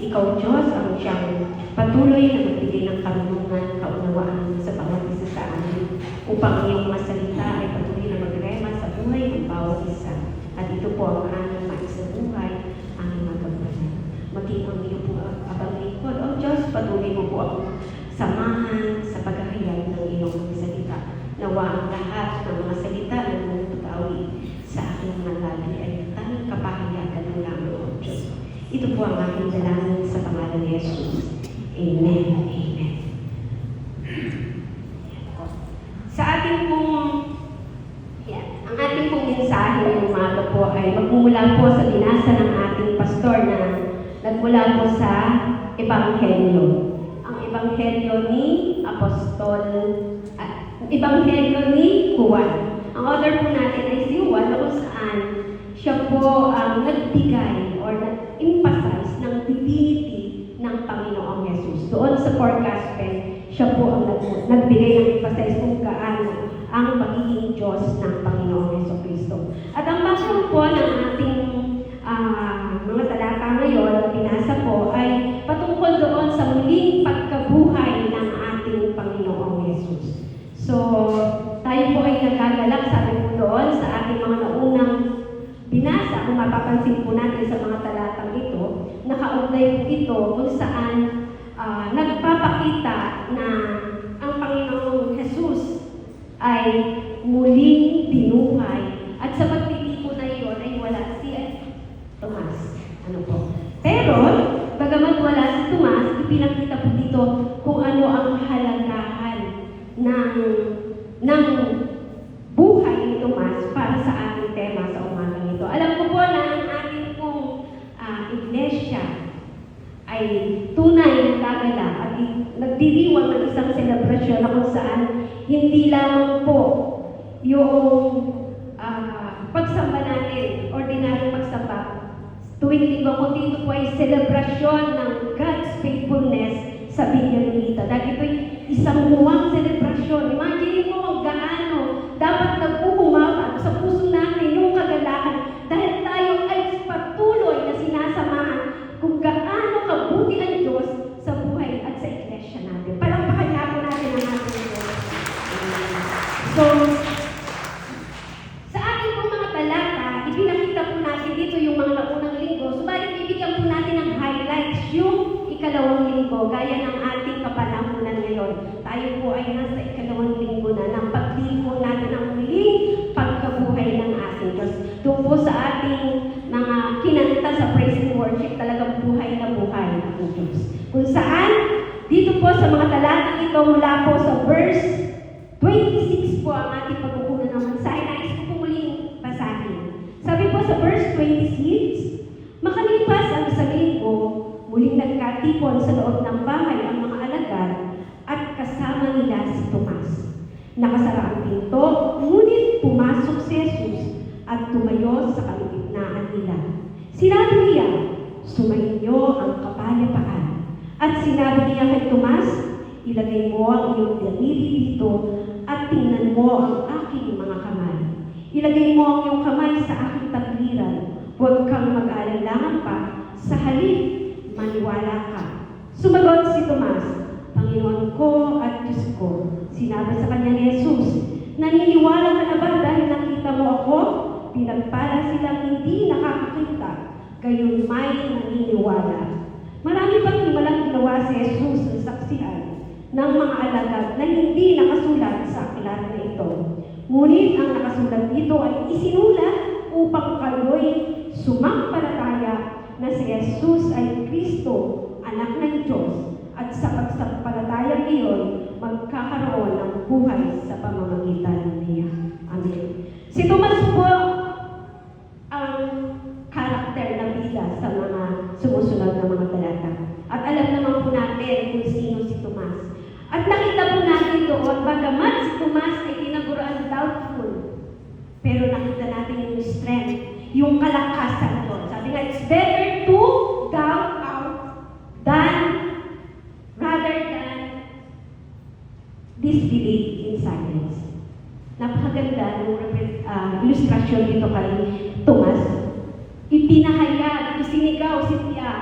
Ikaw, Diyos, ang siyang patuloy na magbigay ng karunungan, kaunawaan sa bawat isa sa amin, upang iyong masalita ay patuloy na magrema sa buhay ng bawat isa. At ito po ang aming maisabuhay, aming magampanan. Maging ang iyong po abang lingkod. O Diyos, patuloy mo po ako samahan sa paghahayag ng iyong salita. Nawa ang lahat ng mga salita na pag-awi sa aking mga labi ay tanging kapahayagan mo lamang, O Diyos. Ito po ang aking dalangin sa pangalan ni Jesus. Amen. Amen. Sa ating pong ang ating pong mensahe ng umaga po ay magmumula po sa binasa ng ating pastor na nagmula po sa Ebanghelyo. Ang Ebanghelyo ni Ebanghelyo ni Juan. Ang author po natin ay si Juan, kung saan siya po ang nagbigay or nag-emphasize ng divinity ng Panginoong Jesus. Doon sa 4 Gospel, siya po ang nagbigay ng emphasize kung gaano ang pagiging Diyos ng Panginoong Jesucristo. At ang background po ng ating mga talata ngayon na binasa po ay patungkol doon sa muling pagkabuhay ng ating Panginoong Jesus. So, tayo po ay nagagalak, sabi po doon sa ating mga naunang binasa, kung mapapansin po natin sa mga talatang ito, nakaugnay po ito kung saan nagpapakita na ang Panginoong Jesus ay muling binuhay. At sa pagtitipo na iyon ay wala si Tomas. Ano po? Pero, bagamat wala si Tomas, ipinakita po dito kung ano ang halagahan ng buhay ni Tomas para sa ating tema sa umagang ito. Alam ko po na ang ating pong iglesia ay tunay na gagala at nagdiriwang ng isang selebrasyon na kung saan hindi lamang po yung pagsamba natin, ordinaryong pagsamba, tuwing linggo, kundi ito po ay selebrasyon ng God's faithfulness sa Biblia nila. Dahil ito'y isang muwang selebrasyon. Imagine mo kung gaano dapat nagpupumapat sa puso natin yung kagalakan dahil tayo ay patuloy na sinasamahan kung gaano kabuti ang Diyos sa buhay at sa iglesia natin. Palakpakan nga po natin ang ating Diyos. So, sa ating pong mga talata, ipinakita po natin dito yung mga naunang linggo. Subalit, bibigyan po natin ng highlights yung ikalawang linggo, gaya ng ating kapanahunan ngayon. Tayo po ay nasa ikalawang linggo na ng pagdiriwang natin ang muling pagkabuhay ng ating Diyos. Doon po sa ating mga kinanta sa praise and worship, talagang buhay na buhay ang Diyos. Kung saan, dito po sa mga talatang ito, mula po sa verse 26 po ang ating pagkukunan ng mensahe. Nais ko po muling basahin. Sabi po sa verse 26, makalipas ang isang linggo, muling nagkatipon sa loob ng bahay ang mga alagad at kasama nila si Tomas. Nakasara ang pinto, ngunit pumasok si Jesus at tumayo sa kalagitnaan nila. Sinabi niya, sumainyo ang kapayapaan. At sinabi niya kay Tomas, ilagay mo ang iyong daliri dito at tingnan mo ang aking mga kamay. Ilagay mo ang iyong kamay sa aking tagliran. Huwag kang mag-aalangan pa, sa halip maniwala ka. Sumagot si Tomas, Panginoon ko at Diyos ko. Sinabi sa kanya ni Jesus, naniniwala ka na ba dahil nakita mo ako? Pinagpala silang hindi nakakakita, gayon may naniniwala. Marami pang himalang ginawa si Jesus ng saksihan ng mga alagad na hindi nakasulat sa aklat na ito. Ngunit ang nakasulat dito ay isinulat upang kayo'y sumampalataya na si Jesus ay Kristo, anak ng Diyos, at sa pagsampalatayang iyon, magkakaroon ng buhay sa pamamagitan niya. Amen. Si Tomas po ang karakter na bida sa mga sumusunod na mga talata. At alam naman po natin kung sino si Tomas. At nakita po natin doon, bagamat si Tomas ay tinaguruan doubtful, pero nakita natin yung strength, yung kalakasan doon. Sabi nga, it's better to doubt out rather than disbelieve in silence. Napakaganda ng ilustrasyon dito kay Tomas. Ipinahayag, isinigaw si Tiya.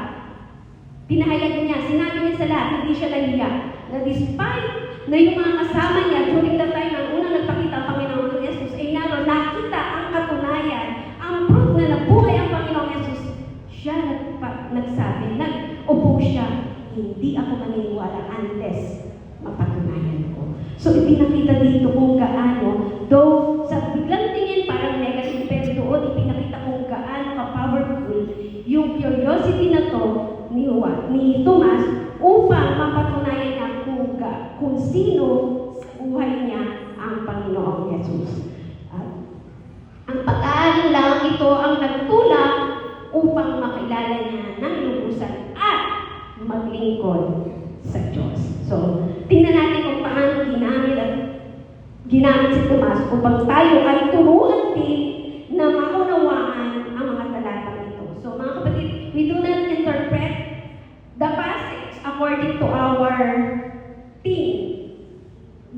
Pinahayag niya, sinabi niya sa lahat, hindi siya nahiya. Na despite na yung mga kasama niya during the time ng unang nagpakita ang Panginoong Jesus ay naroon, nakita ang katunayan, ang proof na nabuhay ang Panginoong Jesus. Siya nagsabi, nag-upo siya, hindi ako maniniwala unless mapatunayan ko. So ipinakita dito kung gaano, though sa biglang tingin parang negative, pero doon ipinakita kung gaano ka-powerful yung curiosity na to ni Tomas upang mapatunayan niya kung sino sa buhay niya ang Panginoong Jesus. Ang pag-aaral lang ito ang nagtulak upang makilala niya ng lubusan at maglingkod sa Diyos. So, tingnan natin kung paano ginamit si Tomas upang tayo ay turuan din na maunawaan ang mga talatang ito. So, mga kapatid, we do not interpret the passage according to our theme,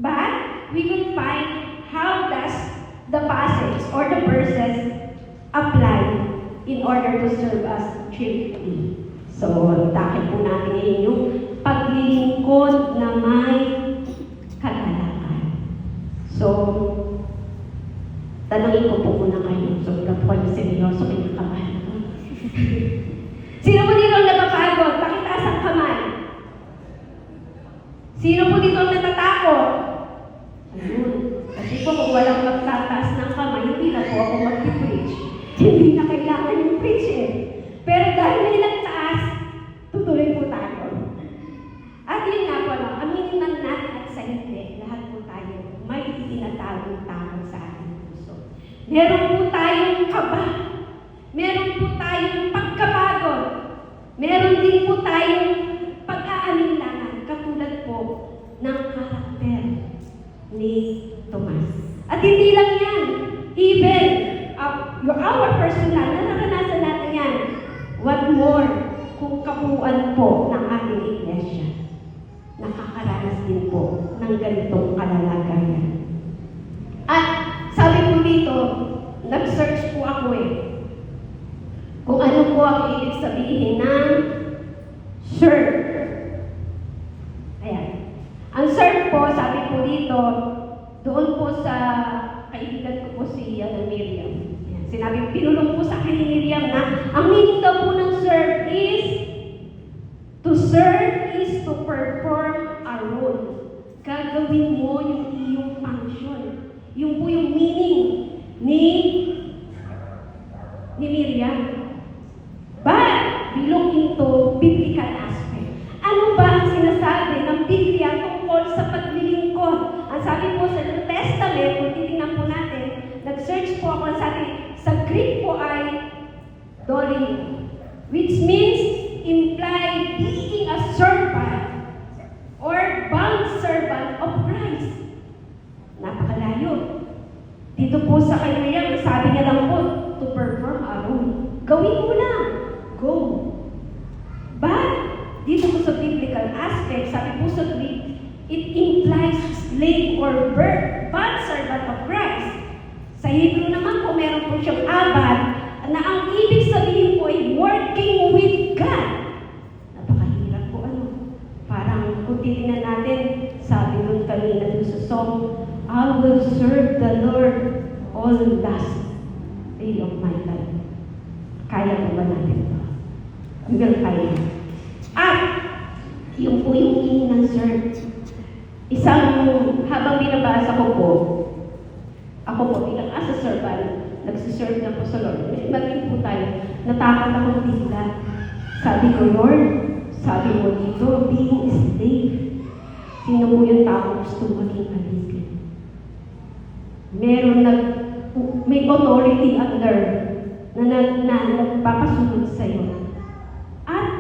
but we will find how does the passage or the verses apply in order to serve us chiefly. So, takip po natin ngayon yung paglilingkod na may kagalakan. So, tanongin ko po muna kayo. So, wala po kayo seryoso, kinakabahan ako. Sino po dito ang napapagod? Pakitaas ang kamay. Sino po dito ang natatakot? Ayun. Kasi po kung walang magtataas ng kamay, hindi na po ako mag-preach. Hindi na kailangan yung preach eh. Pero dahil may nagtaas, tutuloy po tayo. At yun nga po, aminin man natin at sa hindi, lahat po tayo may tinatagong takot sa ating puso. Meron po tayong kaba. Meron po tayong pagkapagod. Meron din po tayong pag-aalinlangan, katulad po ng karakter ni Tomas. At hindi lang yan. Even our personal, naranasan natin yan. What more kung kabuuan po ng ating iglesia? Nakakaranas din po ng ganitong kalalagayan. At sabi po dito, nag-search po ako kung ano po ang ibig sabihin ng serve. Ayan. Ang serve po, sabi po dito, doon po sa kaibigan ko po si Miriam. Ayan. Sinabi, pinulong po sa akin ni Miriam na ang meaning daw po ng serve is to serve is to perform a role. Gagawin mo yung iyong function. Yung po yung meaning ni Miriam. But, belong into biblical aspect. Ano ba ang sinasabi ng Biblia tungkol sa paglilingkod? Ang sabi po sa New Testament, kung titingnan po natin, nag-search po ako, sa Greek po ay dorio, which means imply being a servant or bond servant of Christ. Napakalayo. Dito po sa kanya, sabi niya lang po, to perform a role. Gawin mo lang. Go. But, dito po sa biblical aspect, sabi po sa Greek, it implies slave or bond servant of Christ. Sa Hebrew naman po, meron po siyang abad na ang ibig sabihin po ay working with God. Napakahirap po Parang kung titignan natin, sabi nun kanina dun sa song, I will serve the Lord all last day of my life. Kaya po ba natin ito? Hanggang kaya. At, yung po yung meaning ng serve. Habang binabasa ko po, ako po bilang as a servant, nagsiserve na po sa Lord. Maging po tayo, natakot akong bigla. Sabi ko, Lord, sabi mo dito, being a slave. Sino po yung tao gusto maging aligid? May authority under na nagpapasunod sa'yo. At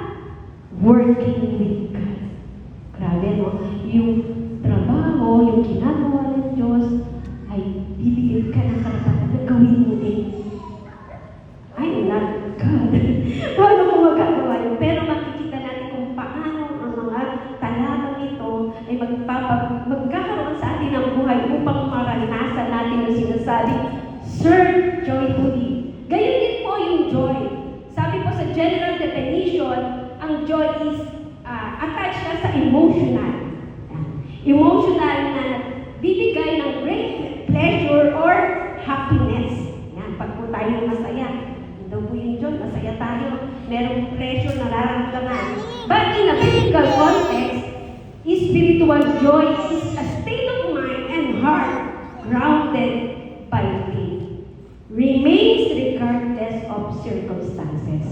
working with God. Grabe, no? Yung trabaho, yung ginagawa ng Diyos, ay bibigyan ka ng karapatan na gawin mo din. I'm not God. Paano mo magagawa yun? Pero makikita natin kung paano ang mga talatang ito ay magkakaroon sa atin ng buhay upang maranasan natin yung sinasabi, serve joyfully. Gayon din po yung joy. Sabi po sa general definition, ang joy is attached siya sa emotional. Emotional na bibigay ng great pleasure or happiness. Yan, pag po tayo masaya, daw po yung joy, masaya tayo, merong pleasure na nararamdaman. But in a biblical context, spiritual joy is a state of mind and heart grounded by faith. Remains regardless of circumstances.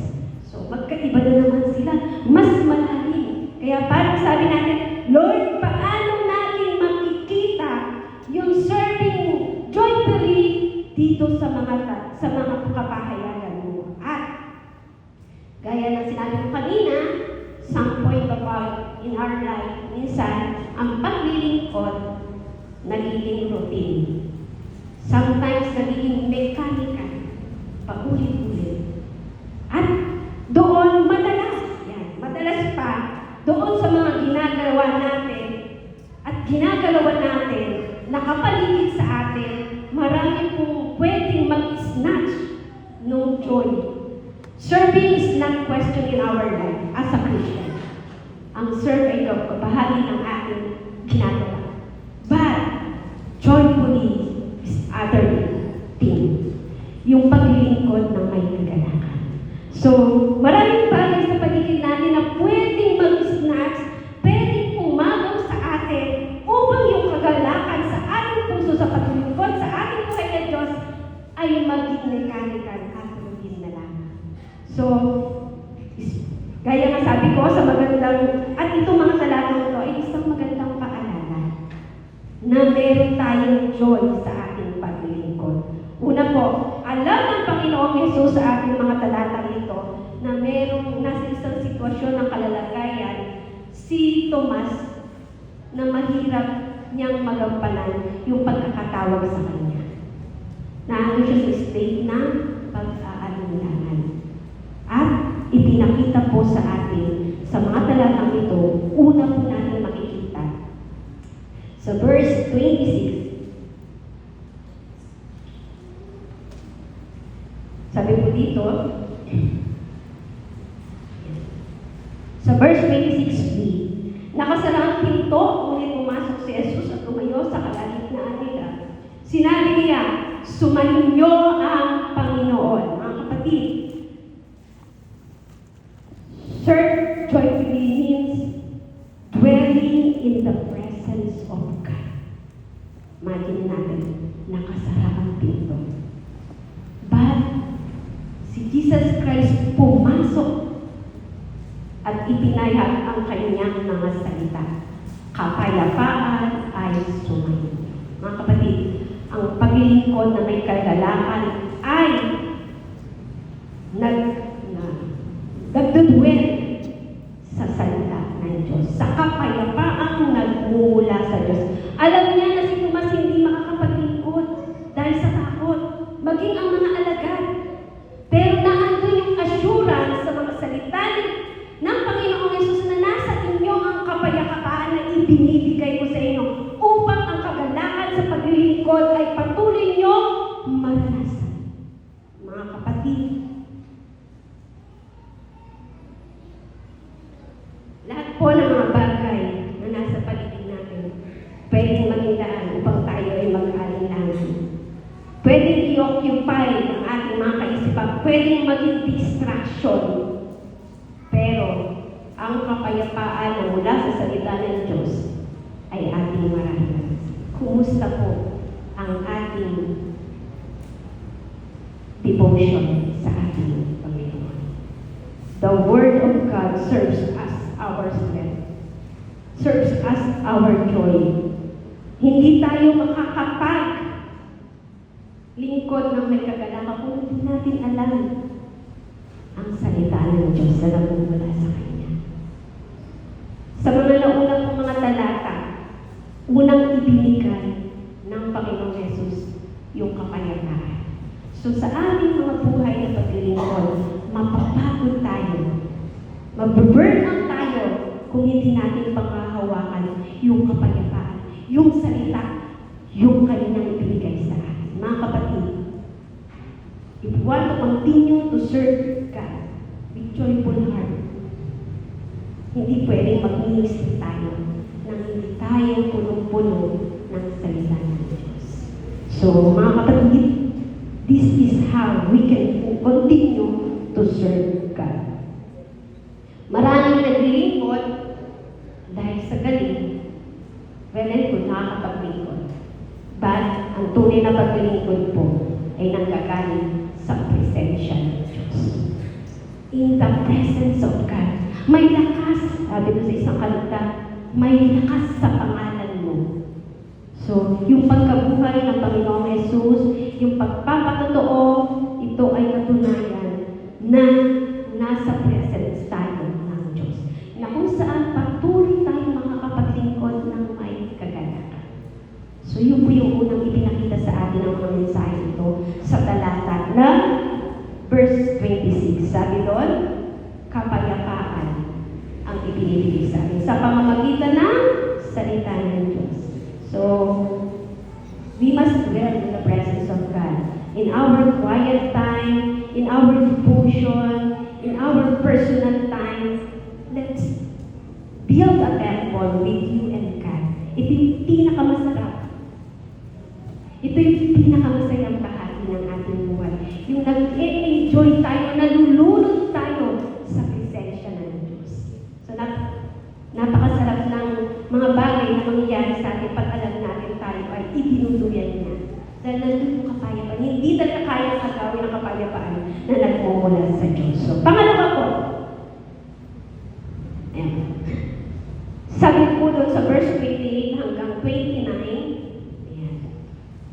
So, magkaiba na naman sila. Mas malalim. Kaya parang sabi natin, Lord, paano natin makikita yung serving joyfully dito sa mga kapahayagan mo? At, gaya ng sinabi ko kanina, some point about in our life, minsan, ang paglilingkod, nagiging routine. Sometimes, nagiging mechanical, paulit-ulit. At doon, madalas pa, doon sa mga ginagawa natin at ginagalawan natin, nakapaligid sa atin, marami pong pwedeng mag-snatch no joy. Serving is not question in our life as a Christian. Ang serve ay bahagi ng ating ginagawa. But, joyfully is other thing. Yung paglilingkod ng may kagalakan. So, maraming bagay sa paligid natin na pwedeng mag-snatch, pwedeng umagaw sa atin upang yung kagalakan sa ating puso sa paglilingkod, sa ating buhay na Diyos, ay maging mechanical at routine na lang. So, gaya nga sabi ko sa magandang, at itong mga talatang ito ay isang magandang paalala na meron tayong joy sa ating paglilingkod. Una po, alam ng Panginoong Yesus sa ating mga talatang ito na merong nasa isang sitwasyon ng kalalagayan si Tomas na mahirap niyang magampanan yung pagkakatawag sa kanya. Naano siya sa state ng pag-aalinlangan. At ipinakita po sa atin sa mga talatang ito, una po natin makikita. Sa verse 26, sabi po dito, sa verse 26b, nakasara ang pinto, ngunit pumasok si Jesus at tumayo sa kalagitnaan nila. Sinabi niya, sumainyo ang Panginoon. Mga kapatid, serve joyfully means dwelling in the presence of God. Imagine natin, nakasara ang pinto. But, si Jesus Christ pumasok at ipinayag ang kanyang mga salita. Kapayapaan ay sumayo. Mga kapatid, ang paglilingkod na may kagalakan ay nagdudwell sa salita ng Diyos. Sa kapayapaang nagmumula sa Diyos. Alam niya na si Tomas hindi makakapaglingkod dahil sa takot. Maging ang mga alagad. Pero naandun yung assurance sa mga salita ng Panginoong Yesus na nasa inyo ang kapayapaan na ibinibigay ko sa inyo upang ang kagalakan sa paglilingkod ay patuloy nyo maranasan. Mga kapatid, lahat po ng mga bagay na nasa paligid natin pwedeng maging daan upang tayo ay mag-alinlangan. Pwedeng i-occupy ang ating mga kaisipan, pwedeng maging distraction. Pero, ang kapayapaan na mula sa salita ng Diyos ay ating maranasan. Kumusta po ang ating devotion sa ating Panginoon? The Word of God serves as our strength, serves as our joy. Hindi tayo makakapag lingkod ng may kagalakan kung hindi natin alam ang salita ng Diyos na nagmumula sa Kanya. Sa mga naunang pong mga talata, unang ibinigay ng Panginoong Yesus yung kapayapaan. So sa ating mga buhay na paglilingkod, mapapagod tayo, mag-burn out tayo kung hindi natin panghahawakan yung kapayapaan, yung salita, yung Kanyang ibinigay sa atin. Mga kapatid, if you want to continue to serve God with joyful heart, Hindi pwedeng mag-ministry tayo nang hindi tayo punong-puno ng salita ng Diyos. So, mga kapatid, this is how we can continue to serve God. Maraming naglilingkod dahil sa galing, well and good, nakakapaglingkod. But, ang tunay na paglilingkod po ay nanggagaling sa presensya ng Diyos. In the presence of God, may lakas, sabi ko sa isang kanta, may lakas sa pangalan mo. So, yung pagkabuhay ng Panginoong Yesus, yung pagpapatotoo, ito ay katunayan na nasa presence tayo ng Diyos. Na kung saan patuloy tayo makakapaglingkod ng may kagalakan. So, yun po yung unang ipinakita sa atin ng mga mensahe ito sa talata na verse 26. Sabi doon, kapayapaan ang ibinibigay sa atin sa pamamagitan ng salita ng Diyos. So, we must dwell in the presence of God. In our quiet time, in our devotion, in our personal time, let's build a temple with you and God. Ito yung pinakamasarap. Ito yung pinakamasayang bahagi ng ating buhay. Yung nag-enjoy tayo, nalulunod tayo sa presensya ng Diyos. So, napakasarap ng mga bagay na mangyayari sa atin pag alam natin tayo ay itinutuluyan niya. Dahil nandun yung kapayapaan. Hindi talaga kaya agawin ang kapayapaan na nagmumula sa Diyos. So, pangalawa po. Ayan. Sabi po doon sa verse 28 hanggang 29, ayan.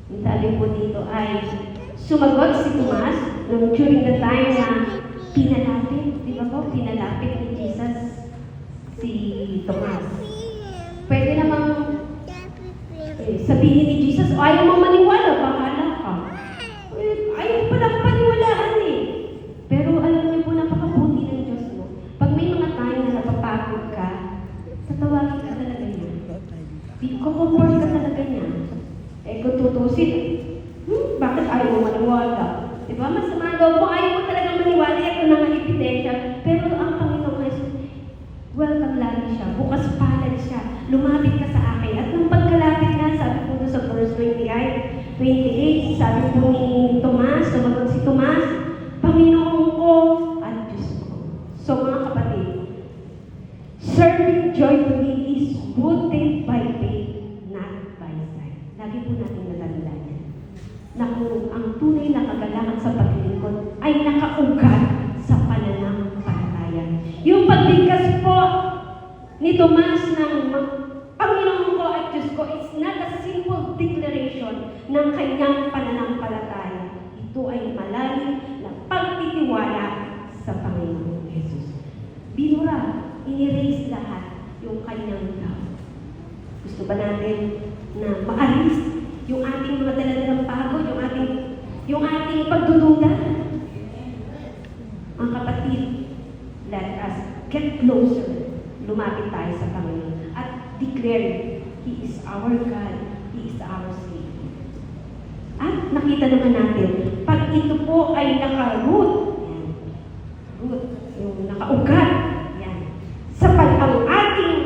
Ang sabi po dito ay, sumagot si Tomas during the time na pinalapit, di ba po? Pinalapit ni Jesus si Tomas. Pwede namang sabihin ni Jesus, ayaw mo maniwala, bahala ka. Ayaw palang paniwalaan eh. Pero alam niyo po, napakabuti ng Diyos mo. Pag may mga time na napapagod ka, tatawagin ka talaga niya. Iko-comfort ka talaga niya. Eh kung tutusin, bakit ayaw mo maniwala? Diba? Masama daw po, ayaw mo talaga maniwala. Ito na nga ipidensya. Pero ang Panginoon Jesus, welcome lagi siya. Bukas palad siya. Lumapit ka sa akin. At nung pagkalapit nga, sabi po doon sa verse 28, sabi po ni Tomas, sumagot si Tomas, Panginoon ko at Diyos ko. So mga kapatid, serving joyfully is rooted by faith, not by sight. Lagi po natin natandaan yan. Na kung ang tunay na kagalakan sa paglilingkod ay nakaugat sa pananampalataya. Yung pagbigkas po ni Tomas ng Panginoon ko at Diyos ko, it's not a simple declaration ng kanyang pananampalataya. Ito ay malalim na pagtitiwala sa Panginoon Jesus. Binura, inirase lahat yung kanyang doubt. Gusto ba natin na maalis yung ating mga daladalang pagod, yung ating pagdududa? Mga kapatid, let us get closer. Lumapit tayo sa Panginoon at declare, He is our God, He is our Savior. At nakita naman natin, pag ito po ay naka-root, yung nakaugat, yan, sa ang ating,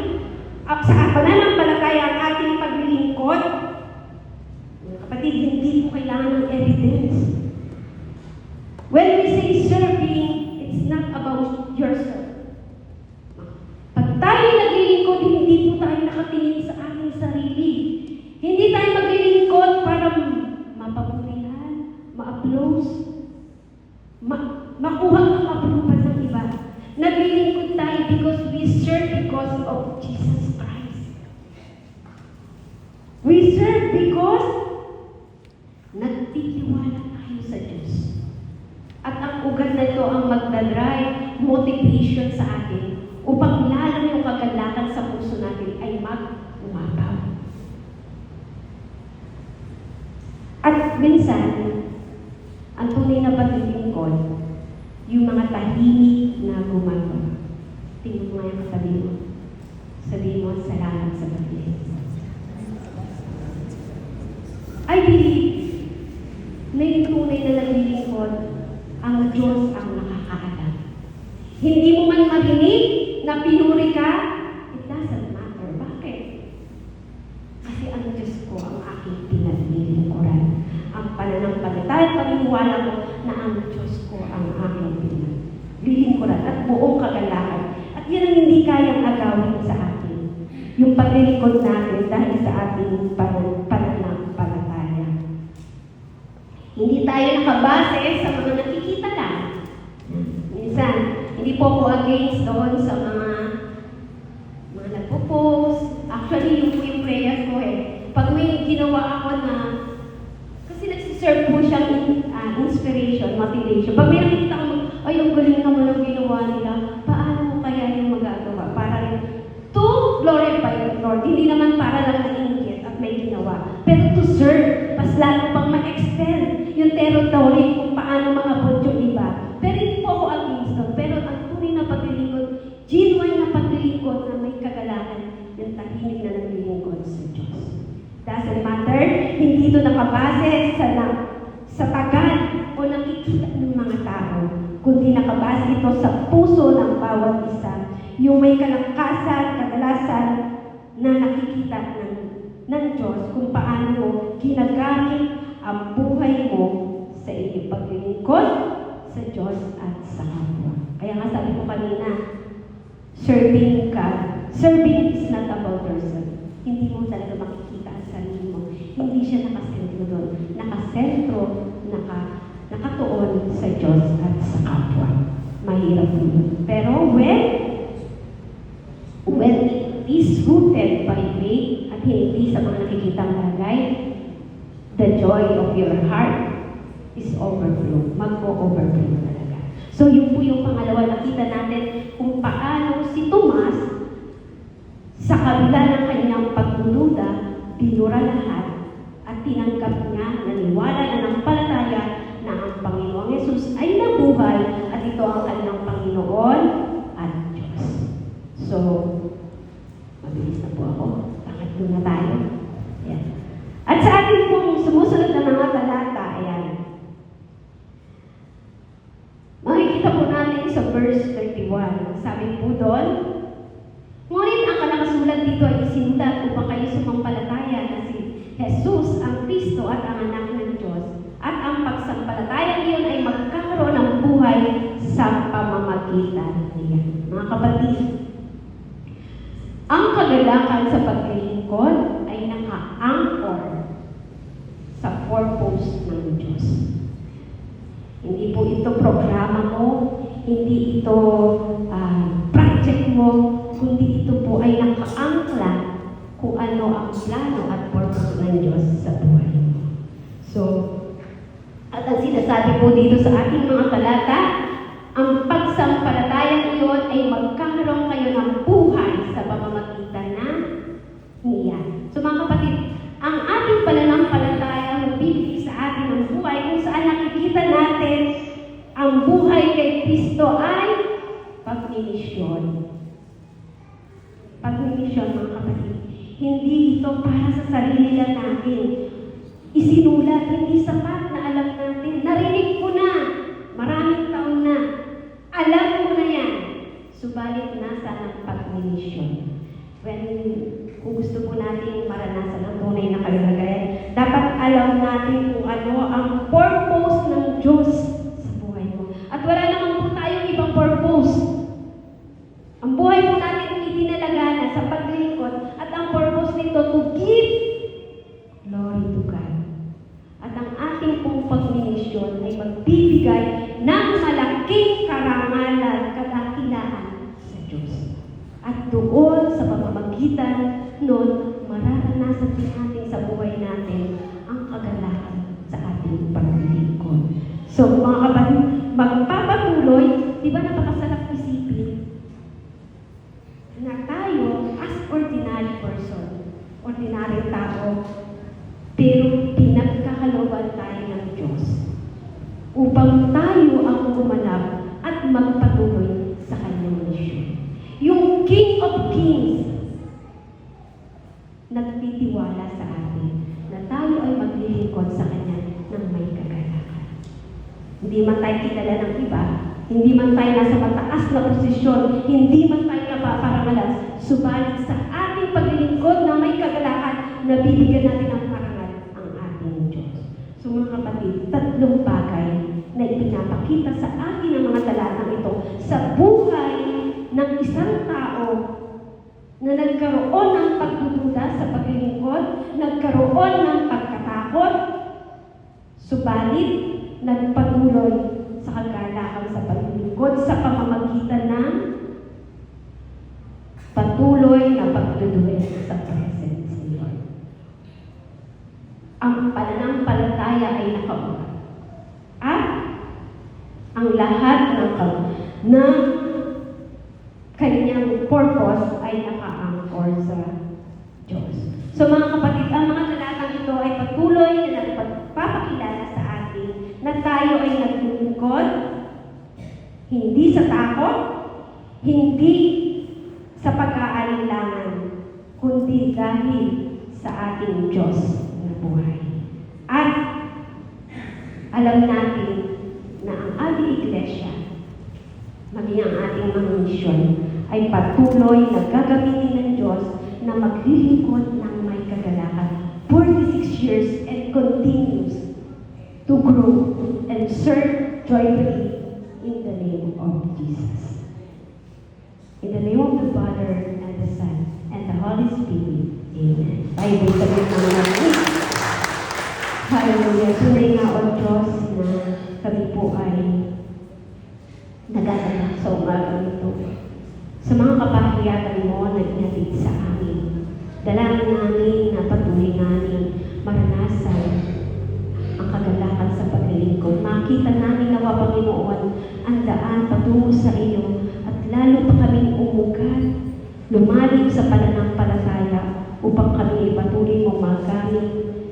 sa pananampalataya ang ating paglilingkod, mga kapatid, hindi po kailangan ng evidence. When we say serving, it's not about yourself. Pag tayo naglilingkod, hindi po tayo nakatingin sa ating sarili. Hindi tayo maglilingkod para mapapurihan, ma-applause, makuha ang approval ng iba. Naglilingkod tayo because we serve because of Jesus Christ. We serve because nagtitiwala tayo sa Diyos. At ang ugat na ito ang magdadrive motivation sa atin upang lalo yung kagalakan sa puso natin ay mag-umapaw. At minsan, ang tunay na paglilingkod, yung mga tahimik na gumagawa. Tingnan mo nga yung katabi mo. Sabihin mo, salamat sa paglilingkod. I believe na yung tunay na naglilingkod, ang Diyos ang nakakaalam. Hindi mo man marinig na Pag pinuri ka, it doesn't matter. Bakit? Kasi ang Diyos ko ang aking pinaglilingkuran. Ang pananampalataya at paniniwala ko na ang Diyos ko ang aking pinaglilingkuran at buong kagalakan. At yan ang hindi kayang agawin sa atin. Yung paglilingkod natin dahil sa ating pananampalataya. Hindi tayo nakabase sa mga nakikita lang. Minsan, hindi po ako against doon sa mga nagpo-post. Actually, yung po yung prayer ko Pag may ginawa ako na, kasi nagsiserve po siyang inspiration, motivation. Pag may nakikita ko, ay, ang galing naman ang ginawa nila, paano mo kaya yung magagawa? Para to glorify the Lord. Hindi naman para lang na-inggit at may ginawa. Pero to serve, mas lalo pang ma-extend yung territory kung paano maabot yung iba. Pero hindi po ako against doon. Pero ang tunay na paglilingkod, genuine na paglilingkod na may kagalakan, yung tahimik na naglilingkod sa Diyos. Doesn't matter, hindi ito nakabase sa tagal o nakikita ng mga tao, kundi nakabase ito sa puso ng bawat isa. Yung may kalakasan, kadalasan na nakikita ng Diyos kung paano mo ginagamit ang buhay mo sa iyong paglilingkod sa Diyos at sa kapwa. Kaya nga sabi ko kanina, serving is not about yourself. Hindi mo talaga makikita ang sarili mo. Hindi siya nakasentro doon. Nakasentro, nakatuon sa Diyos at sa kapwa. Mahirap yun. Pero when it is rooted by faith at hindi sa mga nakikitang bagay, the joy of your heart is overflow. Mag-o-overflow talaga. So, yun po yung pangalawa. Nakita natin kung paano si Tomas, sa kabila ng kanyang pagdududa, binura lahat at tinanggap niya, naniwala na ng palataya na ang Panginoong Yesus ay nabuhay at ito ang kanyang Panginoon at Diyos. So, mabilis na po ako. Bakit muna tayo? Yan. At sa ating pong sumusunod na mga talata, ayan. Makikita po natin sa verse 31. Sabi po doon, ngunit ang nakasulat dito ay isinulat upang kayo sumampalataya na si Jesus ang Kristo at ang anak ng Diyos. At ang pagsampalataya niyon ay magkakaroon ng buhay sa pamamagitan niya. Mga kapatid, ang kagalakan sa paglilingkod ay naka-anchor sa purpose ng Diyos. Hindi po ito programa mo, hindi ito project mo, kundi ito po ay naka-angkla kung ano ang plano at purpose ng Diyos sa buhay mo. So, at ang sinasabi po dito sa ating mga talata, ang pagsampalataya iyon ay magkakaroon kayo ng buhay sa pamamagitan na niya. So mga kapatid, ang ating pananampalataya magbibigay sa atin ng buhay kung saan nakikita natin ang buhay kay Kristo ay pagmimisyon. Pagmimisyon, mga kapatid. Hindi ito para sa sarili lang natin. Isinulat, hindi sapat na alam natin. Narinig ko na. Maraming taon na. Alam ko na yan. Subalit nasa ng pagmimisyon. Kung gusto po natin maranasan ang tunay na kalagayan, dapat alam natin kung ano ang purpose ng Diyos sa buhay mo. At wala naman po tayong ibang purpose. Ang buhay po natin itinalagana sa paglilingkod at ang purpose nito to give glory to God. At ang ating pong pagmimisyon ay magbibigay ng malaking karangalan, kadakilaan sa Diyos. At doon sa pamamagitan noon, mararanasan din natin sa buhay natin ang kagalakan sa ating paglilingkod. So, mga kapatid, magpapatuloy, di ba napakasarap isipin na tayo as ordinary person, ordinary tao, pero pinagkakalooban tayo ng Diyos upang tayo ang gumanap at magpatuloy sa kanyang misyon. Yung King of Kings nagtitiwala sa atin na tayo ay maglilingkod sa kanya ng may kagalakan. Hindi man tayo kilala ng iba, hindi man tayo nasa mataas na posisyon, hindi man tayo paparangalan. Subalit sa ating paglilingkod na may kagalakan, nabibigyan natin ng parangal ang ating Diyos. So mga kapatid, tatlong bagay na ipinapakita sa atin ng mga talatang ito sa buhay ng isang tao na nagkaroon ng pagdududa sa paglilingkod, nagkaroon ng pagkatakot, subalit nagpatuloy sa kagalakan sa paglilingkod sa pamamagitan ng patuloy na pagdududa sa presence ni Lord. Ang pananampalataya ay nakabukas. At ang lahat ng kanyang purpose ay naka-anchor sa Diyos. So mga kapatid, ang mga talatang ito ay patuloy na nagpapakilala sa atin na tayo ay naglilingkod, hindi sa takot, hindi sa pag-aalinlangan, kundi dahil sa ating Diyos na buhay. At alam natin na ang ating iglesia, maging ang ating mga misyon, ay patuloy na gagamitin ng Diyos na maglilingkod ng may kagalakan 46 years and continues to grow and serve joyfully in the name of Jesus. In the name of the Father, and the Son, and the Holy Spirit. Amen. Tayo po sabihin ng natin. Hallelujah. Tunay nga o Diyos na kami po ay nagagalak sa umaga nito. Sa mga kapahayagan mo na inatid sa amin, dalangin namin na patuloy namin maranasan ang kagalakan sa paglilingkod. Makita namin nawa, Panginoon, ang daan patungo sa iyo at lalo pa kaming umugat, lumalim sa pananampalataya upang kami patuloy mong magamit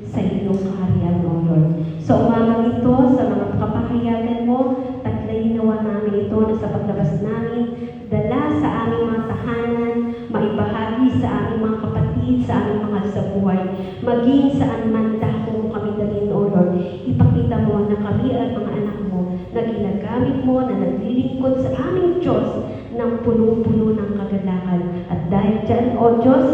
sa iyong kaharian, O Lord. Sa umaga nito, sa mga kapahayagan mo, taglayin nawa namin ito na sa paglabas namin, dala sa aming mga tahanan, maibahagi sa aming mga kapatid, sa aming mga sa buhay, maging saan man dako mo kami dalhin, O Lord. Ipakita mo na kami at mga anak mo na ginagamit mo, na naglilingkod sa aming Diyos ng punong-puno ng kagalakan. At dahil dyan, O Diyos,